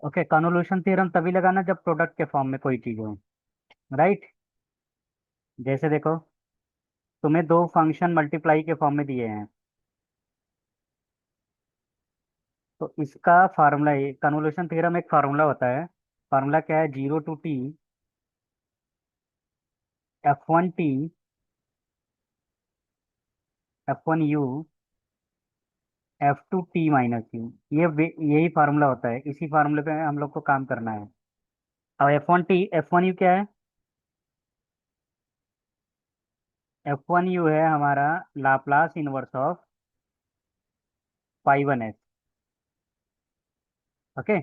Okay, convolution theorem तभी लगाना जब प्रोडक्ट के फॉर्म में कोई चीज हो। राइट। जैसे देखो, तुम्हें दो फंक्शन मल्टीप्लाई के फॉर्म में दिए हैं, तो इसका फार्मूला, कन्वोलुशन थ्योरम एक फार्मूला होता है। फार्मूला क्या है? 0 to t f1t f1u f2t - u। यही फार्मूला होता है, इसी फार्मूले पे हम लोग को काम करना है। अब f1u क्या है? f1u है हमारा Laplace inverse of pi 1s। Okay.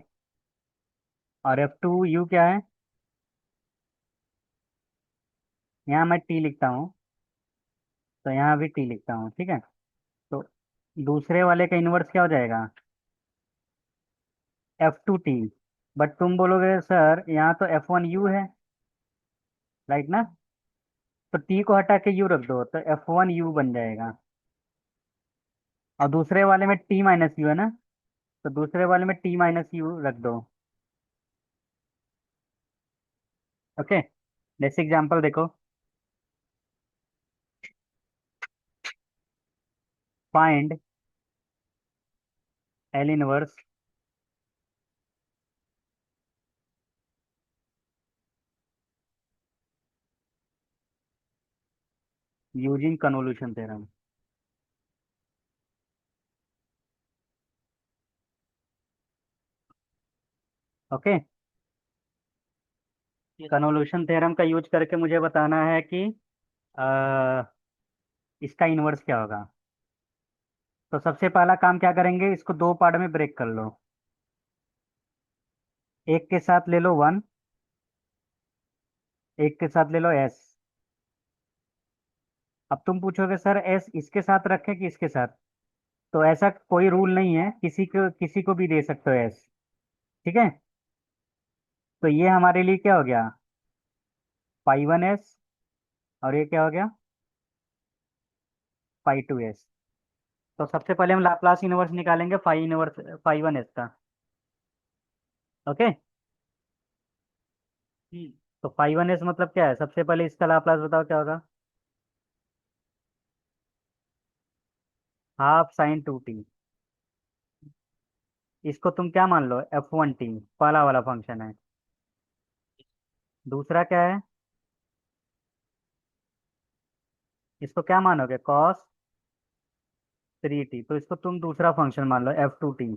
और f2u क्या है? यहाँ मैं t लिखता हूँ, तो यहाँ भी t लिखता हूँ, ठीक है। तो दूसरे वाले का इनवर्स क्या हो जाएगा? f2t। बट तुम बोलोगे सर यहाँ तो f1u है, राइट ना? तो t को हटा के u रख दो तो f1u बन जाएगा। और दूसरे वाले में t - u है ना, तो दूसरे वाले में t - u रख दो। ओके। जैसे एग्जांपल देखो, find L inverse using convolution theorem. Okay. Convolution theorem का यूज करके मुझे बताना है कि अ, इसका इनवर्स क्या होगा। तो सबसे पहला काम क्या करेंगे, इसको दो पार्ट में ब्रेक कर लो। एक के साथ ले लो 1, एक के साथ ले लो s। अब तुम पूछोगे सर s इसके साथ रखें कि इसके साथ? तो ऐसा कोई रूल नहीं है, किसी को भी दे सकते हो s। ठीक है। तो ये हमारे लिए क्या हो गया? पाई 1s। और ये क्या हो गया? पाई 2s। तो सबसे पहले हम लाप्लास इनवर्स निकालेंगे पाई 1s का। ओके। तो पाई 1s मतलब क्या है? सबसे पहले इसका लाप्लास बताओ क्या होगा? ½ sin 2t। इसको तुम क्या मान लो? f1t पहला वाला फंक्शन है। दूसरा क्या है? इसको क्या मानोगे? cos 3t। तो इसको तुम दूसरा फंक्शन मान लो f2t।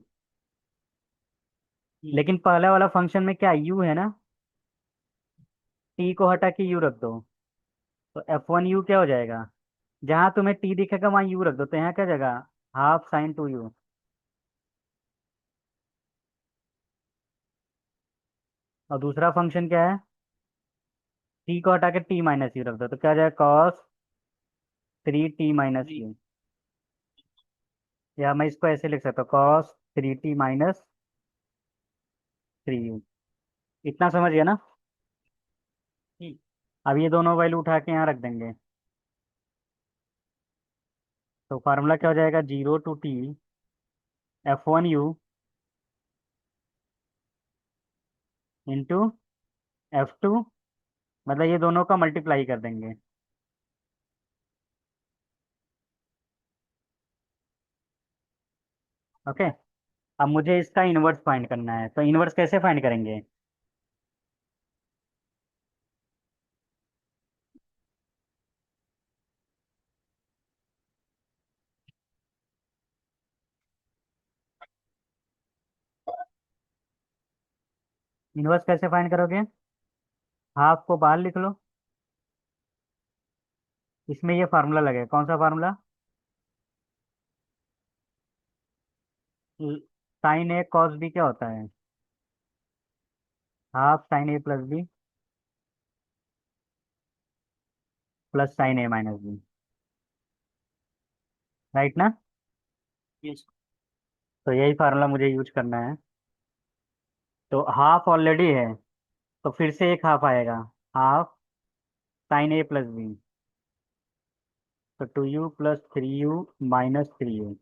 लेकिन पहले वाला फंक्शन में क्या u है ना, t को हटा के u रख दो, तो f1u क्या हो जाएगा? जहां तुम्हें t दिखेगा वहां u रख दो, तो यहाँ क्या जाएगा? ½ sin 2u। और दूसरा फंक्शन क्या है? t को हटा के t - u रख दो, तो क्या जाएगा? cos 3t - u। या मैं इसको ऐसे लिख सकता हूँ, cos 3t - 3u। इतना समझ गया ना? अब ये दोनों वैल्यू उठा के यहाँ रख देंगे। तो फार्मूला क्या हो जाएगा? 0 to t f1u into f2, मतलब ये दोनों का मल्टीप्लाई कर देंगे। ओके। अब मुझे इसका इनवर्स फाइंड करना है, तो इनवर्स कैसे फाइंड करेंगे? इनवर्स कैसे फाइंड करोगे? हाफ को बाहर लिख लो, इसमें ये फार्मूला लगेगा। कौन सा formula? sin a cos b क्या होता है? ½ sin a + b plus sin a - b। Right ना? तो यही फार्मूला मुझे यूज करना है। तो हाफ ऑलरेडी है, तो फिर से एक हाफ आएगा। ½ sin a + b, तो 2u + 3u - 3u,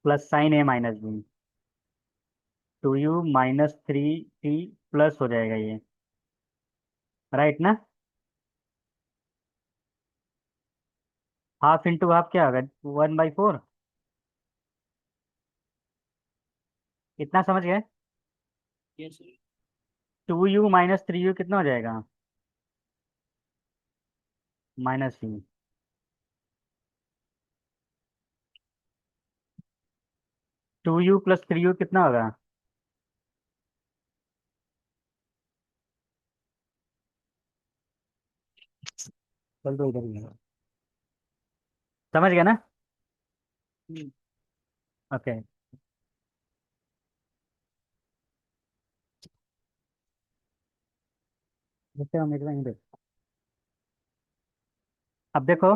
plus sin a - b। 2u-3t plus हो जाएगा ये, राइट ना। हाफ इंटू हाफ क्या होगा, 1/4। इतना समझ गए। 2u-3u कितना हो जाएगा, -u। 2u+3u कितना होगा। 2 इधर ही है। समझ गया ना। ओके। देखते हम एकदम देख। अब देखो,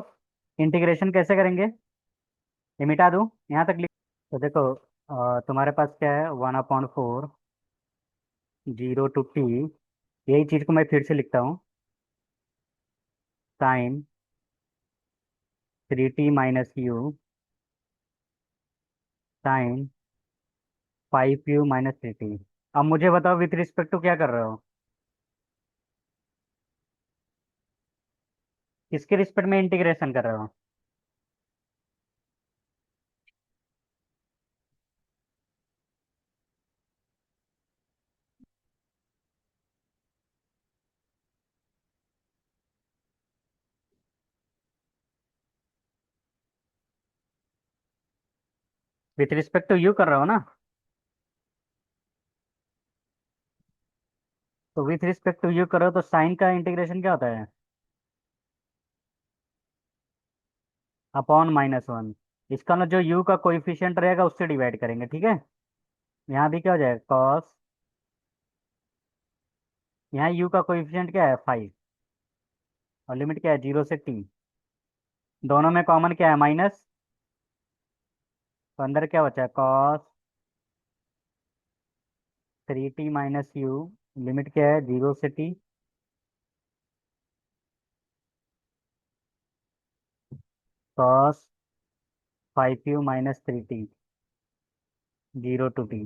इंटीग्रेशन कैसे करेंगे, ये मिटा दूं, यहाँ तक लिख। तो देखो, तुम्हारे पास क्या है, 1/4 0 to t। यही चीज को मैं फिर से लिखता हूँ, sign 3t - u sign 5u - 3t। अब मुझे बताओ विथ रिस्पेक्ट टू क्या कर रहे हो, किसके रिस्पेक्ट में इंटीग्रेशन कर रहे हो। विथ रिस्पेक्ट टू यू कर रहे हो ना। तो विथ रिस्पेक्ट टू यू करो तो साइन का इंटीग्रेशन क्या होता है, अपॉन -1। इसका ना जो u का कोइफिशिएंट रहेगा उससे डिवाइड करेंगे, ठीक है। यहाँ भी क्या हो जाएगा, कॉस। यहाँ u का कोइफिशिएंट क्या है, 5। और लिमिट क्या है, 0 से t। दोनों में कॉमन क्या है, माइनस। तो अंदर क्या बचा है, cos 3t - u। लिमिट क्या है, 0 से t। cos 5u - 3t 0 to t।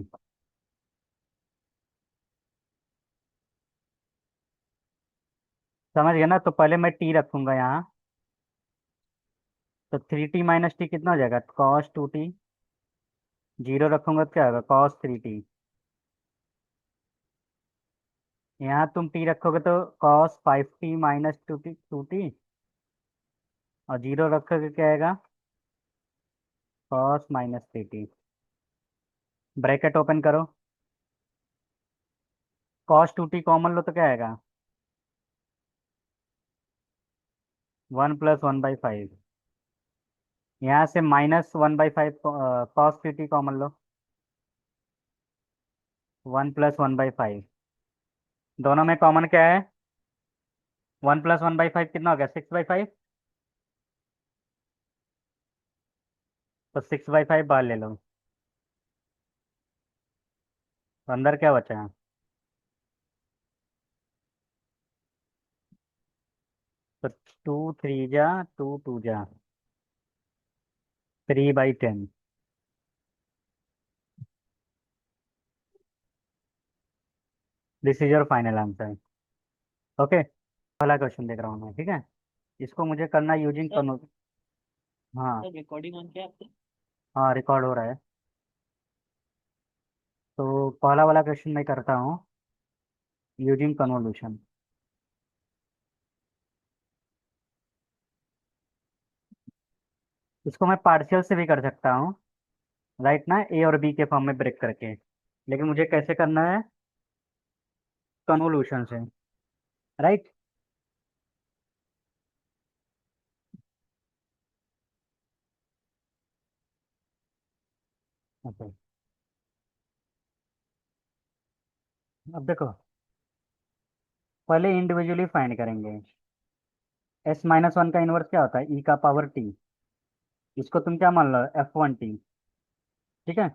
समझ गया ना। तो पहले मैं t रखूंगा यहाँ। तो 3t - t कितना हो जाएगा, cos 2t। 0 रखूंगा तो क्या होगा, cos 3t। यहाँ तुम t रखोगे तो cos 5t - 2t। और 0 रखोगे क्या आएगा, cos - 3t। ब्रैकेट ओपन करो, cos 2t कॉमन लो तो क्या आएगा, 1 + 1/5। यहाँ से -1/5, cos 3t कॉमन लो, 1 + 1/5। दोनों में कॉमन क्या है, 1 + 1/5 कितना हो गया, 6/5। तो 6/5 बाहर ले लो। तो अंदर क्या बचा है, तो 2 3 जा 2 2 जा 3/10। This is your final answer. Okay. पहला क्वेश्चन देख रहा हूँ मैं, ठीक है। इसको मुझे करना यूजिंग कन्वो। हाँ। रिकॉर्डिंग ऑन क्या आपकी। हाँ, रिकॉर्ड हो रहा है। तो पहला वाला क्वेश्चन मैं करता हूँ, यूजिंग कन्वोल्यूशन। इसको मैं पार्शियल से भी कर सकता हूँ, राइट ना, ए और बी के फॉर्म में ब्रेक करके। लेकिन मुझे कैसे करना है, कन्वोल्यूशन से, राइट। ओके। अब देखो, पहले इंडिविजुअली फाइंड करेंगे। S - 1 का इनवर्स क्या होता है, e⁻t। इसको तुम क्या मान लो, F1t। ठीक है।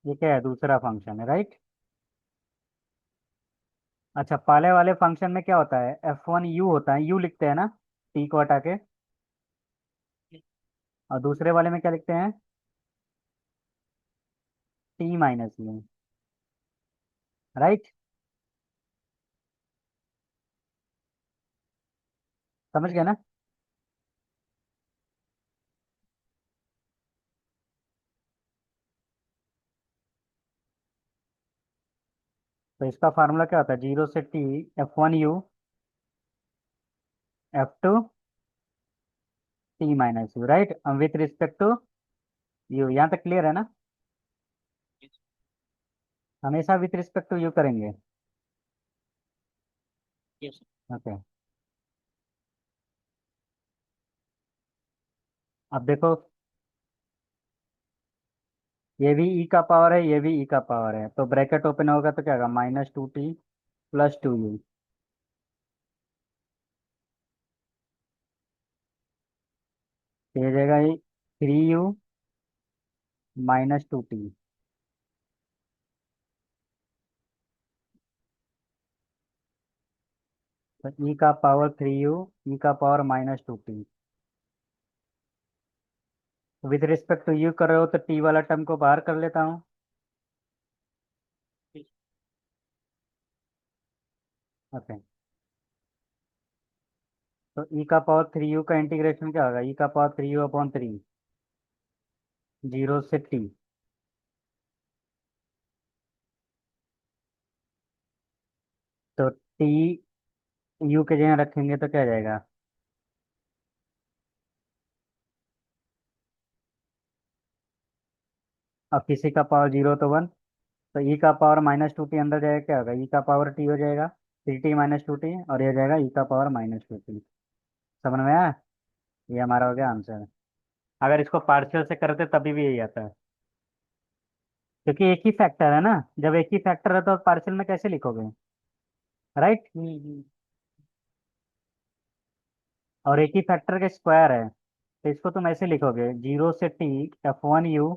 ये क्या है, दूसरा फंक्शन है, राइट। अच्छा, पहले वाले फंक्शन में क्या होता है, F1u होता है, u लिखते हैं ना, t को हटा के। और दूसरे वाले में क्या लिखते हैं? T minus u. राइट। समझ गया ना? तो इसका फार्मूला क्या होता है? 0 से T F1U F2 T minus u, right, with respect to u. यहाँ तक क्लियर है ना? हमेशा विथ रिस्पेक्ट टू यू करेंगे। ओके। अब देखो, ये भी ई का पावर है, ये भी ई का पावर है, तो ब्रैकेट ओपन होगा तो क्या होगा? -2T plus 2U। तो ये जाएगा 3U -2T। तो ई का पावर 3U, ई का power -2T। With respect to u कर रहे हो तो टी वाला टर्म को बाहर कर लेता हूँ। ओके। तो ई का पावर 3U का इंटीग्रेशन क्या होगा? ई का पावर 3U/3, 0 से T। तो टी यू के जगह रखेंगे तो क्या जाएगा? अब किसी का पावर 0 तो 1, तो ई का पावर -2T अंदर जाएगा, क्या होगा? ई का पावर टी हो जाएगा, 3T - 2T, और ये जाएगा ई का पावर -2T। समझ में आया? ये हमारा हो गया आंसर। अगर इसको पार्शियल से करते तभी भी यही आता है, क्योंकि एक ही फैक्टर है ना। जब एक ही फैक्टर है तो पार्शियल में कैसे लिखोगे? राइट। और एक ही फैक्टर के स्क्वायर है, तो इसको तुम ऐसे लिखोगे, 0 से T F1U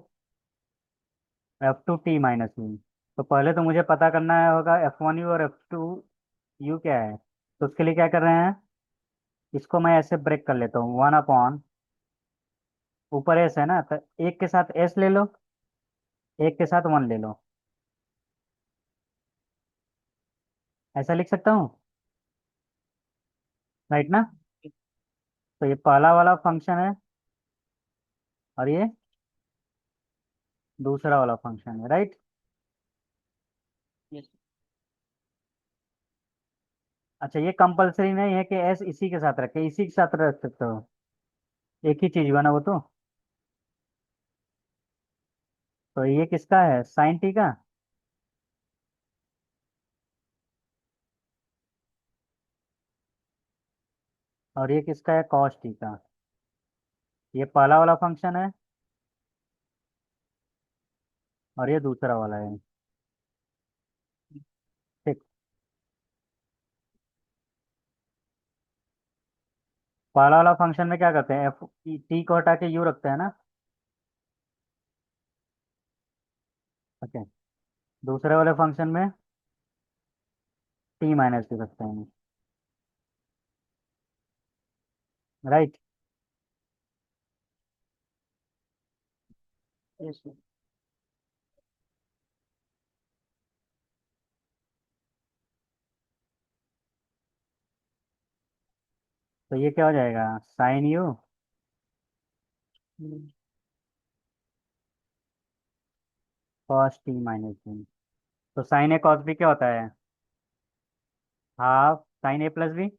F2T - U। तो पहले तो मुझे पता करना है होगा F1U और F2U क्या है। तो उसके लिए क्या कर रहे हैं? इसको मैं ऐसे ब्रेक कर लेता हूँ, 1/, ऊपर एस है ना, तो एक के साथ एस ले लो, एक के साथ 1 ले लो। ऐसा लिख सकता हूँ, राइट ना? तो ये पहला वाला फंक्शन है, और ये दूसरा वाला फंक्शन है, राइट। अच्छा, ये कंपलसरी नहीं है कि एस इसी के साथ रखे, इसी के साथ रख सकते हो, एक ही चीज बना वो तो। तो ये किसका है? साइन टी का। और ये किसका है? कॉस टी का। ये पहला वाला फंक्शन है, और ये दूसरा वाला है। ठीक। पहला वाला फंक्शन में क्या करते हैं? एफ टी को हटा के यू रखते हैं ना। ओके। दूसरे वाले फंक्शन में T - यू रखते हैं, राइट। तो ये क्या हो जाएगा? Sine u cos T - u. तो साइन ए कॉस बी क्या होता है? Half sine a plus b,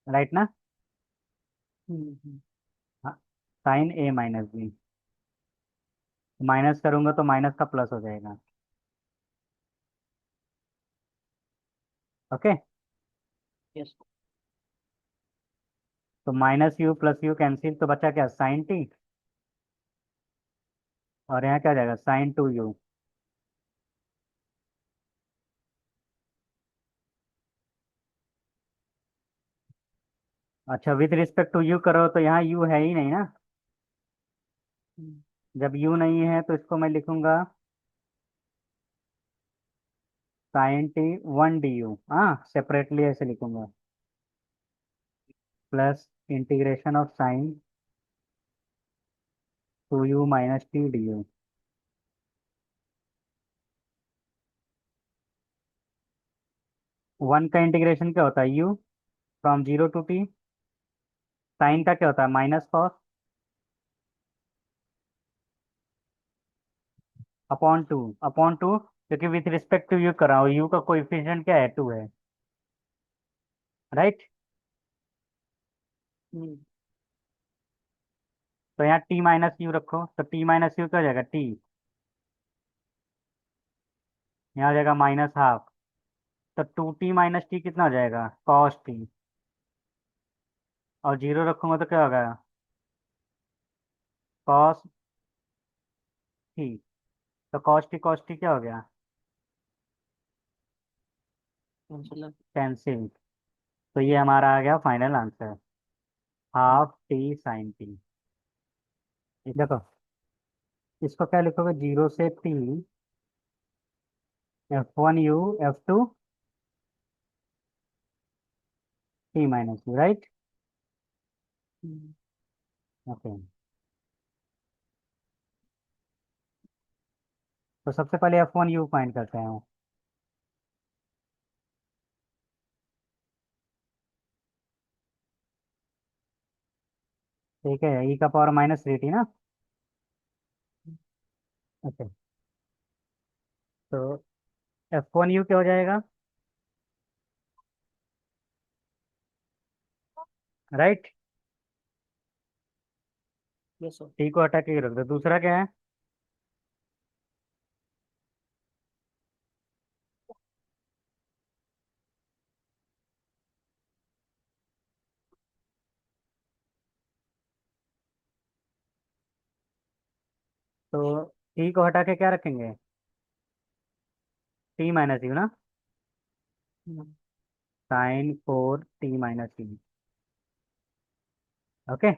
right ना? हाँ, साइन A - बी। माइनस करूंगा तो माइनस का प्लस हो जाएगा। ओके। तो -U + U कैंसिल, तो बचा क्या? Sine t. और यहाँ क्या हो जाएगा? sin 2U। अच्छा, विथ रिस्पेक्ट टू यू करो तो यहाँ यू है ही नहीं ना। जब यू नहीं है तो इसको मैं लिखूंगा sin T 1 DU, हाँ, सेपरेटली ऐसे लिखूंगा, plus integration of sine two u minus t d u. One का इंटीग्रेशन क्या होता है, u from zero to t. Sine का क्या होता है, minus cos upon two. Upon two क्योंकि विथ रिस्पेक्ट टू यू कर रहा हूँ, यू का कोएफिशिएंट क्या है, टू है। राइट। तो यहाँ टी माइनस यू रखो, तो टी माइनस यू क्या हो जाएगा, टी। यहाँ हो जाएगा माइनस हाफ। तो टू टी माइनस टी कितना हो जाएगा, कॉस टी। और जीरो रखूंगा तो क्या होगा, कॉस टी। तो कॉस टी क्या हो गया, कैंसिल। तो ये हमारा आ गया final answer, half t sine t. देखो, इसको क्या लिखोगे, जीरो से t, F1 u, F2 t minus u, right. Okay. तो सबसे पहले F1 यू फाइंड करते हैं। ठीक है, ई का पावर माइनस थ्री टी ना। ओके। तो F1 यू क्या हो जाएगा, राइट। टी को हटा के रख दो, दूसरा क्या है, तो टी को हटा के क्या रखेंगे, टी माइनस यू ना, sine four t minus you. Okay.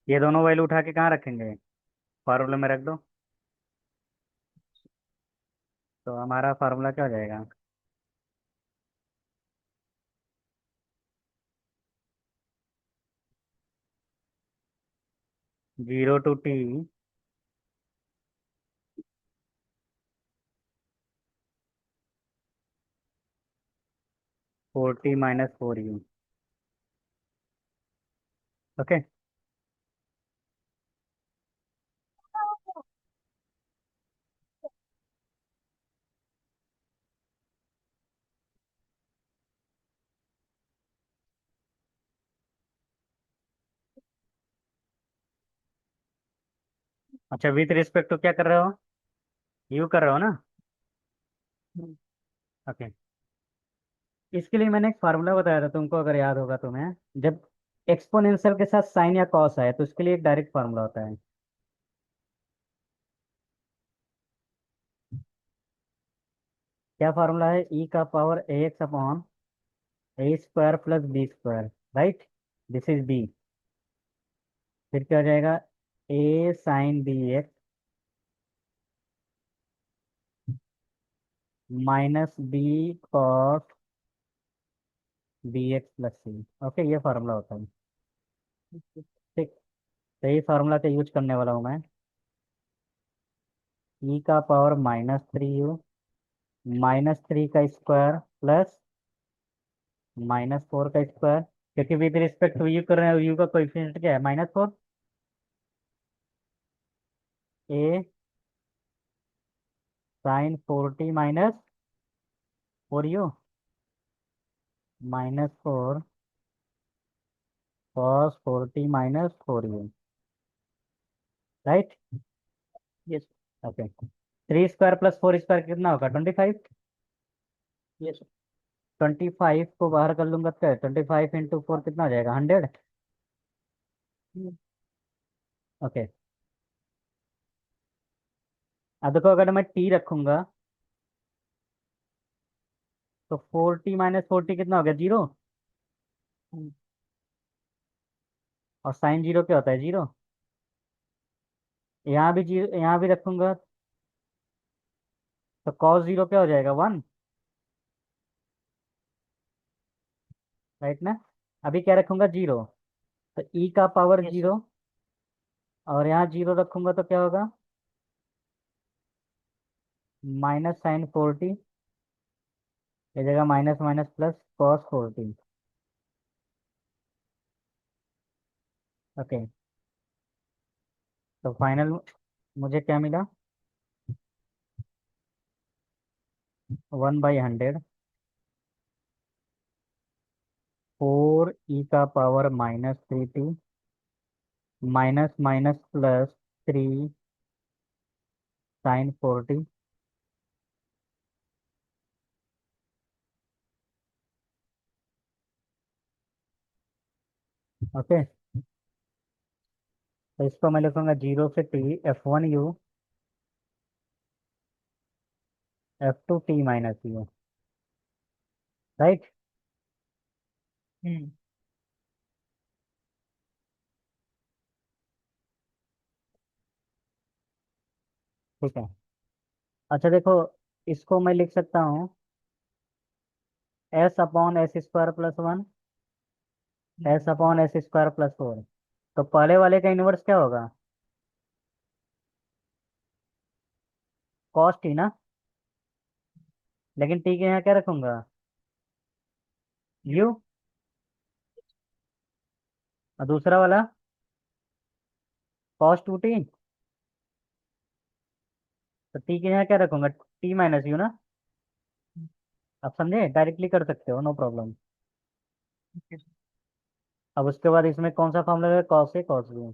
ये दोनों वैल्यू उठा के कहाँ रखेंगे, फार्मूला में रख दो। तो हमारा फार्मूला क्या हो जाएगा, zero to t four t minus four u. Okay. अच्छा, विथ रिस्पेक्ट टू क्या कर रहे हो, यू कर रहे हो ना। ओके। इसके लिए मैंने एक फार्मूला बताया था तुमको, अगर याद होगा तुम्हें, जब एक्सपोनेंशियल के साथ साइन या कॉस आए तो उसके लिए एक डायरेक्ट फार्मूला होता है। क्या फार्मूला है, ई का power a x upon a square plus b square, right. This is b. फिर क्या हो जाएगा, a sine b x minus b cos b x plus c. Okay, ये फार्मूला होता है। ठीक। तो ये फार्मूला का यूज करने वाला हूँ मैं। ई का power minus three you minus three का स्क्वायर प्लस माइनस फोर का स्क्वायर, क्योंकि विद रिस्पेक्ट टू यू कर रहे हैं, यू का कोएफिशिएंट क्या है, minus four. A sine four t minus four you minus four cos four t minus four you, right. Yes. Okay. Three square plus four square कितना होगा, 25। Yes. 25 को बाहर कर लूंगा तो 25 × 4 कितना हो जाएगा, 100। ओके। अब देखो, अगर मैं टी रखूंगा तो four t minus four T कितना हो गया, जीरो। और साइन जीरो क्या होता है, जीरो। यहाँ भी जीरो, यहाँ भी रखूंगा तो कॉस जीरो क्या हो जाएगा, वन। राइट ना। अभी क्या रखूंगा, जीरो, तो ई का पावर यस सर। जीरो, और यहाँ जीरो रखूंगा तो क्या होगा, -sin 40, ये जगह minus minus plus cos 40। Okay, तो फाइनल मुझे क्या मिला, 1/100 4 e⁻³ minus minus plus 3 sin 40। Okay, तो इसको मैं लिखूंगा 0 से t F2t - u, राइट। हम्म। ठीक है। अच्छा देखो, इसको मैं लिख सकता हूँ S/s² + 1, S/s² + 4। तो पहले वाले का इन्वर्स क्या होगा, cos t ना, लेकिन t के यहाँ क्या रखूंगा, यू। u, और दूसरा वाला cos 2t, तो t के यहाँ क्या रखूंगा, t - u ना। आप समझे, डायरेक्टली कर सकते हो, नो प्रॉब्लम। Okay sir. अब उसके बाद इसमें कौन सा फॉर्म लगेगा, cos a cos b।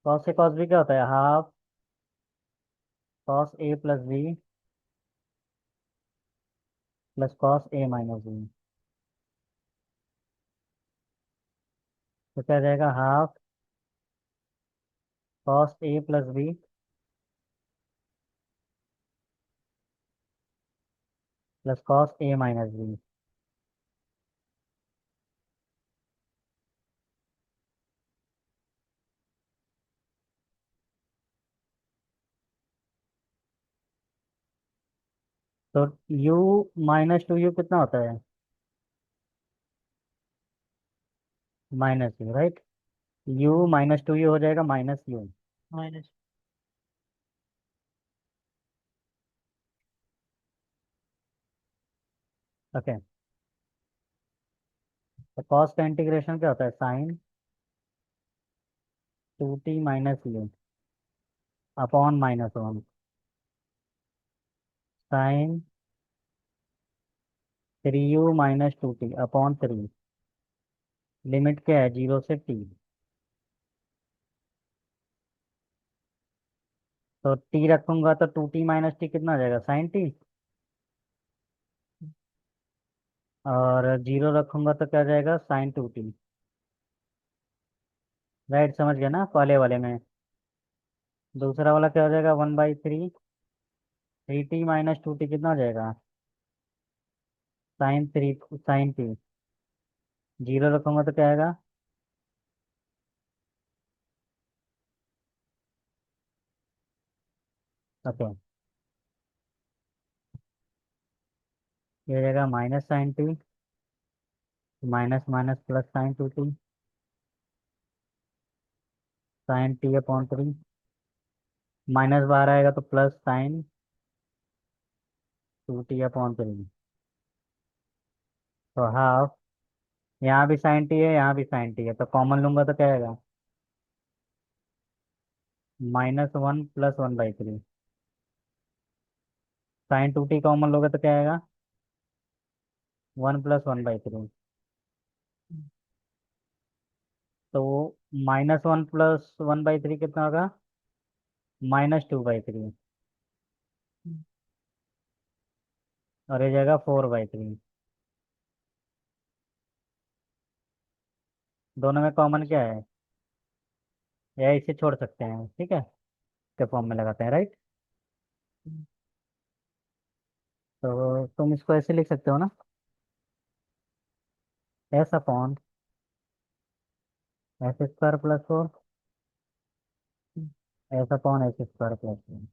cos a cos b क्या होता है, half cos a + b plus cos a - b। तो क्या हो जाएगा, half cos a + b plus cos a - b। तो u - 2u कितना होता है, -u, राइट। u - 2u हो जाएगा -u। माइनस। ओके, तो कॉस का इंटीग्रेशन क्या होता है, sin 2t - u upon -1, sin 3u - 2t/3। Limit क्या है, 0 से t। तो t रखूंगा तो 2t - t कितना हो जाएगा, sin t, और जीरो रखूंगा तो क्या हो जाएगा, sin 2t। राइट, समझ गया ना पहले वाले में। दूसरा वाला क्या हो जाएगा, 1/3, 3t - 2t कितना हो जाएगा, sin 3 sin t। जीरो रखूंगा तो क्या आएगा, ओके, ये हो जाएगा -sin t, minus minus plus sin 2t, sin t/3, minus बाहर आएगा तो प्लस sin 2t/3। तो हाफ, यहाँ भी sin t है, यहाँ भी sin t है, तो कॉमन लूंगा तो क्या आएगा, -1 + 1/3। sin 2t कॉमन लोगे तो क्या आएगा, 1 + 1/3। तो -1 + 1/3 कितना होगा, -2/3, और ये जाएगा 4/3। दोनों में कॉमन क्या है, या इसे छोड़ सकते हैं, ठीक है, के फॉर्म में लगाते हैं, राइट। तो तुम इसको ऐसे लिख सकते हो ना, S/s² + 4, S/s²+4।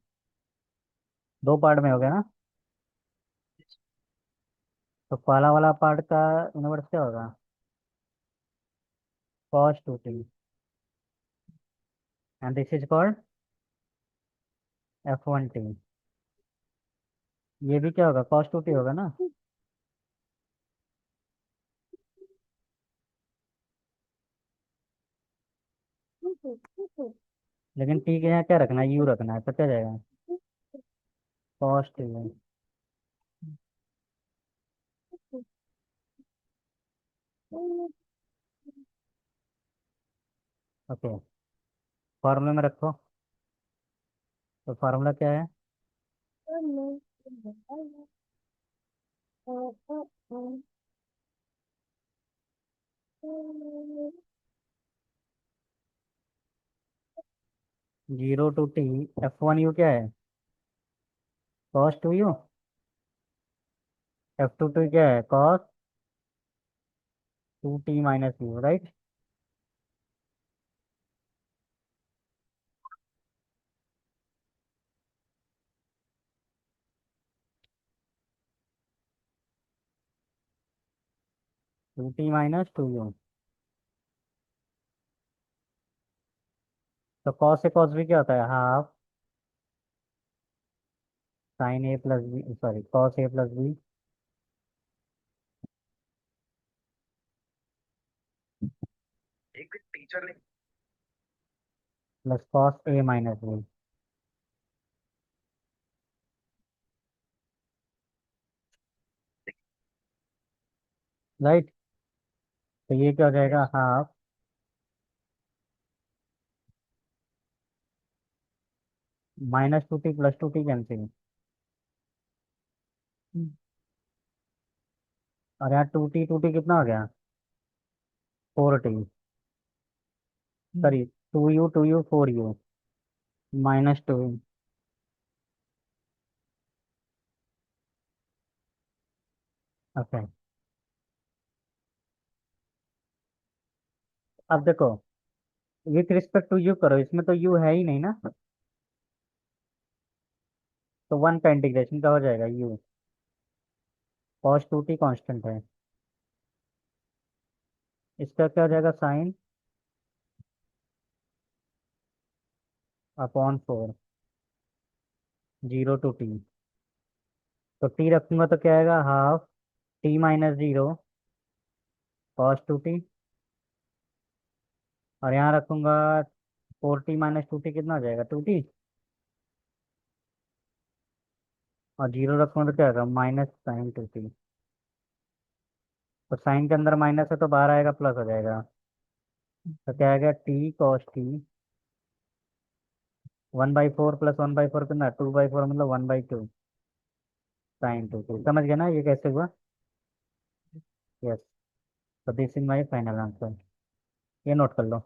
दो पार्ट में हो गया ना। तो पहला वाला पार्ट का इनवर्स क्या होगा? cos 2t, and this is called f1t। ये भी क्या होगा? cos 2t होगा ना। लेकिन t के यहाँ क्या रखना है? u रखना है, तो क्या जाएगा? cos t। ओके, फॉर्मूले में रखो। तो फार्मूला क्या है? 0 to t, f1u क्या है? cos 2u। f2t क्या है? cos 2t - u, right. 2t - 2u। तो cos से cos भी क्या होता है? Half sin a plus b, sorry cos a plus b, plus cos a - b, right. तो ये क्या हो जाएगा? Half -2t plus 2t cancel. और यहाँ 2t कितना हो गया? 4t, sorry 2u 4u -2। Okay, अब देखो, विथ रिस्पेक्ट टू यू करो, इसमें तो यू है ही नहीं ना। तो वन का इंटीग्रेशन का हो जाएगा यू। cos 2t कांस्टेंट है, इसका क्या हो जाएगा? Sine upon 4, 0 to t। तो t रखूंगा तो क्या आएगा? Half t - 0 cos 2t। और यहाँ रखूंगा 4t - 2t, कितना हो जाएगा? 2t। और 0 रखूंगा तो क्या आएगा? -sin 2t। तो साइन के अंदर माइनस है तो बाहर आएगा प्लस हो जाएगा। तो क्या आएगा? t cos t 1/4 प्लस 1/4 कितना? 2/4, मतलब 1/2 sin 2t। समझ गया ना ये कैसे हुआ? यस। तो this is my final answer, ये नोट कर लो।